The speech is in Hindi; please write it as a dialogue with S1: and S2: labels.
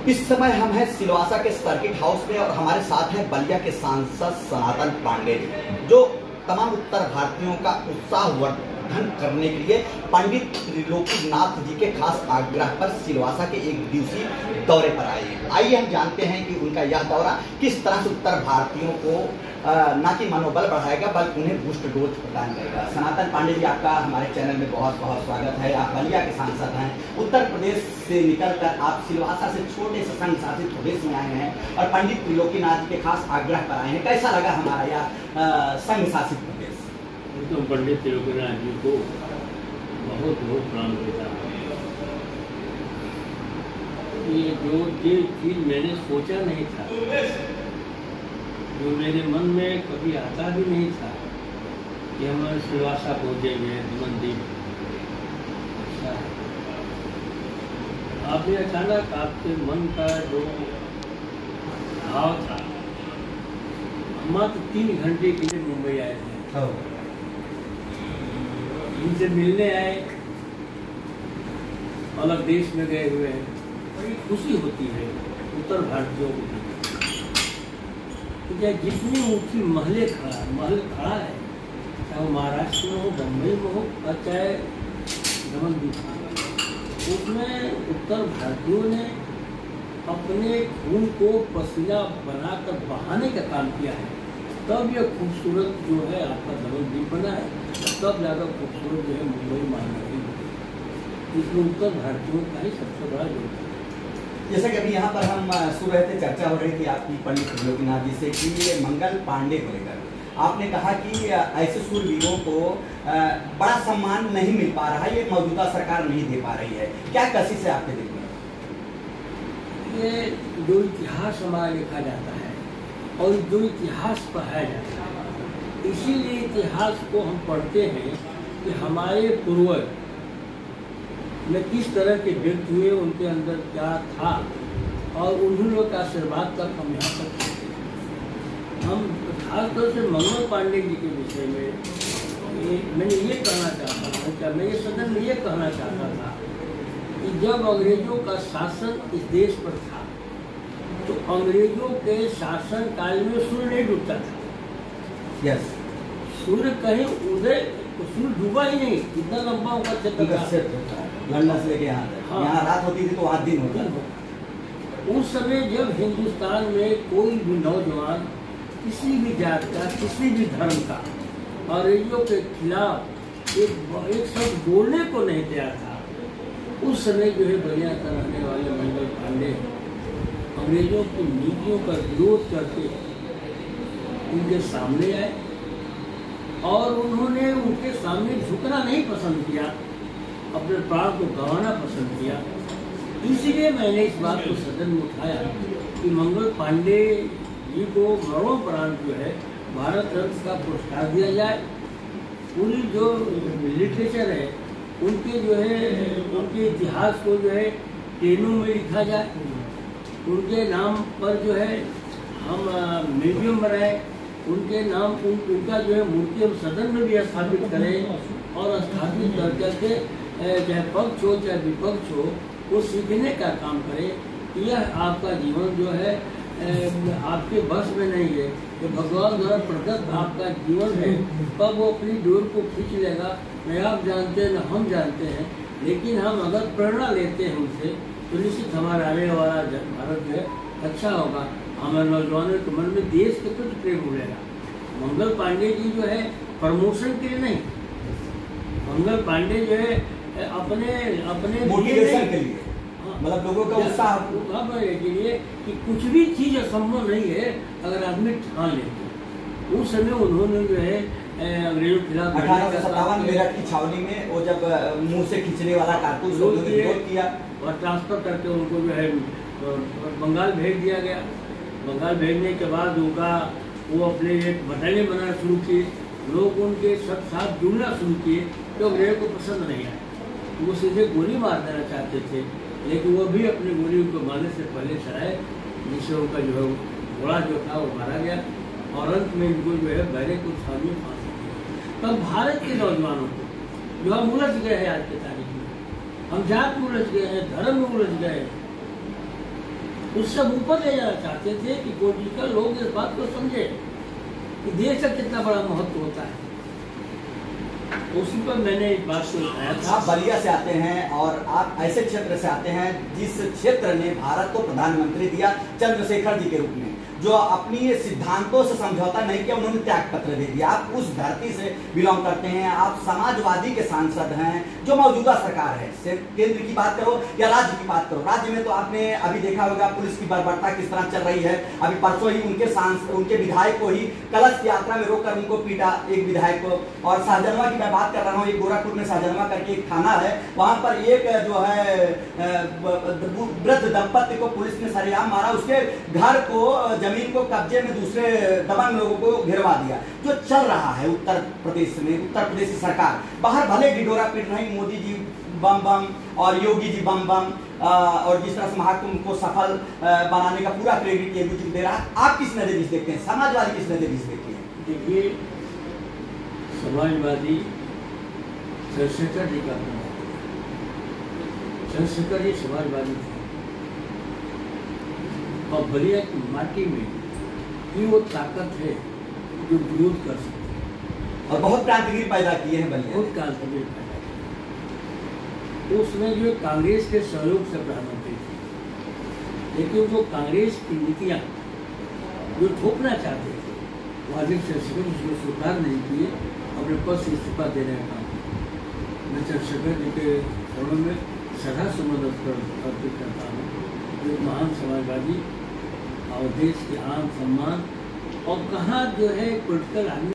S1: इस समय हम हैं सिलवासा के सर्किट हाउस में और हमारे साथ हैं बलिया के सांसद सनातन पांडे जी, जो तमाम उत्तर भारतीयों का उत्साहवर्धन करने के लिए पंडित त्रिलोकीनाथ जी के खास आग्रह पर सिलवासा के एक दिवसीय दौरे पर आए हैं। आइए हम जानते हैं कि उनका यह दौरा किस तरह से उत्तर भारतीयों को न कि मनोबल बढ़ाएगा बल्कि उन्हें बूस्ट डोज प्रदान करेगा। सनातन पांडे जी, आपका हमारे चैनल में बहुत बहुत स्वागत है। आप बलिया के सांसद हैं, उत्तर प्रदेश से निकलकर आप सिलवासा से छोटे से संघ शासित प्रदेश में आए हैं और पंडित त्रिलोकीनाथ के खास आग्रह पर आए हैं। कैसा लगा हमारा यह संघ शासित प्रदेश?
S2: तो पंडित त्रिलोकीनाथ जी को बहुत बहुत प्रणाम देता हूँ। ये चीज मैंने सोचा नहीं था, जो मेरे मन में कभी आता भी नहीं था कि हम सिलवासा पहुँचेंगे मंदिर। अच्छा, आपने अचानक आपके मन का जो भाव था, मात्र 3 घंटे के लिए मुंबई आए थे, इनसे मिलने आए, अलग देश में गए हुए हैं। बड़ी खुशी होती है उत्तर भारतीयों को, जितनी ऊंची महल खड़ा है, चाहे वो महाराष्ट्र में हो, बम्बई में हो और चाहे नवद्वीप में, उसमें उत्तर भारतीयों ने अपने खून को पसीना बनाकर बहाने का काम किया है। तब यह खूबसूरत जो है आपका नवद्वीप बना है, तब ज़्यादा खूबसूरत जो है मुंबई महानगरी है। इसमें उत्तर भारतीयों का ही सबसे बड़ा योगदान है।
S1: जैसा कि अभी यहाँ पर हम सुन रहे थे, चर्चा हो रही थी आपकी पंडित त्रिलोकीनाथ जी से कि मंगल पांडे को लेकर आपने कहा कि ऐसे सूरवीरों को बड़ा सम्मान नहीं मिल पा रहा है, ये मौजूदा सरकार नहीं दे पा रही है। क्या कसी से आपके दिल में?
S2: ये जो इतिहास हमारा लिखा जाता है और जो इतिहास पढ़ाया जाता है, इसीलिए इतिहास को हम पढ़ते हैं कि हमारे पूर्वज में किस तरह के व्यक्ति हुए, उनके अंदर क्या था, और उन्हीं का आशीर्वाद तक हम यहाँ तक पहुँचे। हम खासतौर से मंगल पांडे जी के विषय में मैंने ये कहना चाहता था, क्या मैं ये सदन में ये कहना चाहता था कि जब अंग्रेजों का शासन इस देश पर था, तो अंग्रेजों के शासन काल में सूर्य नहीं डूबता था।
S1: यस,
S2: सूर्य कहीं उदय, सूर्य डूबा ही नहीं, इतना लंबा उनका क्षेत्र था,
S1: लंदन से लेके यहाँ तक।
S2: हाँ।
S1: यहाँ रात होती थी तो वहाँ दिन होता था।
S2: उस समय जब हिंदुस्तान में कोई भी नौजवान किसी भी जात का, किसी भी धर्म का अंग्रेजों के खिलाफ एक शब्द बोलने को नहीं तैयार था, उस समय जो है बलिया का रहने वाले मंगल पांडे अंग्रेजों की नीतियों का विरोध करके उनके सामने आए और उन्होंने उनके सामने झुकना नहीं पसंद किया, अपने प्राण को गंवाना पसंद किया। इसलिए मैंने इस बात को सदन में उठाया कि मंगल पांडे जी को मरणोपरांत जो है भारत रत्न का पुरस्कार दिया जाए। पूरी जो लिटरेचर है उनके जो है, उनके इतिहास को जो है ट्रेनों में लिखा जाए, उनके नाम पर जो है हम म्यूजियम बनाए, उनके नाम उनका जो है मूर्ति हम सदन में भी स्थापित करें और स्थापित कर करके चाहे पक्ष हो चाहे विपक्ष हो, वो सीखने का काम करें। यह आपका जीवन जो है आपके बस में नहीं है, ये भगवान द्वारा प्रदत्त आपका जीवन है। कब वो अपनी डोर को खींच लेगा न आप जानते हैं न हम जानते हैं, लेकिन हम अगर प्रेरणा लेते हैं उनसे तो निश्चित हमारा आने वाला भारत जो है अच्छा होगा। हमारे नौजवानों के मन में देश के प्रति प्रेम उड़ेगा। मंगल पांडे जी जो है प्रमोशन के लिए नहीं, मंगल पांडे जो है अपने
S1: मोटिवेशन के लिए, मतलब लोगों का उत्साह
S2: के लिए कि कुछ भी चीज असंभव नहीं है अगर आदमी ठान लेते। उस समय उन्होंने जो है अंग्रेजों के खिलाफ
S1: 1857 मेरठ की छावनी में वो जब मुंह से खींचने वाला कारतूस विरोध किया
S2: और ट्रांसफर करके उनको जो है बंगाल भेज दिया गया। बंगाल भेजने के बाद उनका वो अपने एक बटालियन बनाना शुरू किए, लोग उनके साथ जुड़ना शुरू किए, तो अंग्रेजों को पसंद नहीं आया। वो सीधे गोली मार देना चाहते थे, लेकिन वो भी अपनी गोली को मारने से पहले चलाए, जिससे उनका जो है घोड़ा जो था वो मारा गया और अंत में इनको जो है बहरे को फांसी में फांसी दी। तब भारत के नौजवानों को जो हम उलझ गए हैं आज की तारीख में, हम जात में उलझ गए हैं, धर्म में उलझ गए हैं, उससे ऊपर ले जाना चाहते थे कि पॉलिटिकल लोग इस बात को समझे कि देश का कितना बड़ा महत्व होता है। उसी पर मैंने इस बात को उठाया था।
S1: आप बलिया से आते हैं और आप ऐसे क्षेत्र से आते हैं जिस क्षेत्र ने भारत को प्रधानमंत्री दिया चंद्रशेखर जी के रूप में, जो अपनी सिद्धांतों से समझौता नहीं किया, उन्होंने त्याग पत्र दे दिया। आप उस धरती से बिलोंग करते हैं, आप समाजवादी के सांसद हैं। जो मौजूदा सरकार है, केंद्र की बात करो या राज्य की बात करो, राज्य में तो आपने अभी देखा होगा पुलिस की बर्बरता किस तरह चल रही है। अभी परसों ही उनके विधायक को ही कलश की यात्रा में रोककर उनको पीटा, एक विधायक को। और शाहजनवा की मैं बात कर रहा हूँ, एक गोरखपुर में शाहजनवा करके एक थाना है, वहां पर एक जो है वृद्ध दंपति को पुलिस ने सरेआम मारा, उसके घर को जमीन को कब्जे में दूसरे दबंग लोगों को घिरवा दिया। जो चल रहा है उत्तर प्रदेश में, उत्तर प्रदेश की सरकार बाहर भले ढिढोरा पीट रही, मोदी जी बम बम और योगी जी बम बम, और जिस तरह से महाकुंभ को सफल बनाने का पूरा क्रेडिट योगी जी दे रहा है। आप किस नजरिए से देखते हैं, समाजवादी किस नजरिए से देखते हैं?
S2: देखिए, समाजवादी चंद्रशेखर जी का चंद्रशेखर जी समाजवादी थे और बलिया की माटी में ही वो ताकत है जो विरोध कर सकती है
S1: और बहुत क्रांतिगिरी पैदा किए हैं बलिया,
S2: बहुत क्रांतिगिरी पैदा की। उसमें जो कांग्रेस के सहयोग से प्रधानमंत्री थे, लेकिन वो कांग्रेस की नीतियाँ जो थोपना चाहते थे वो अधिक चंद्रशेखर उसको स्वीकार नहीं किए, अपने पद से इस्तीफा देने का काम। मैं चंद्रशेखर जी के चरणों में सदा सुमन अर्पित करता हूँ, जो महान समाजवादी और देश के आम सम्मान और कहाँ जो है पॉलिटिकल आदमी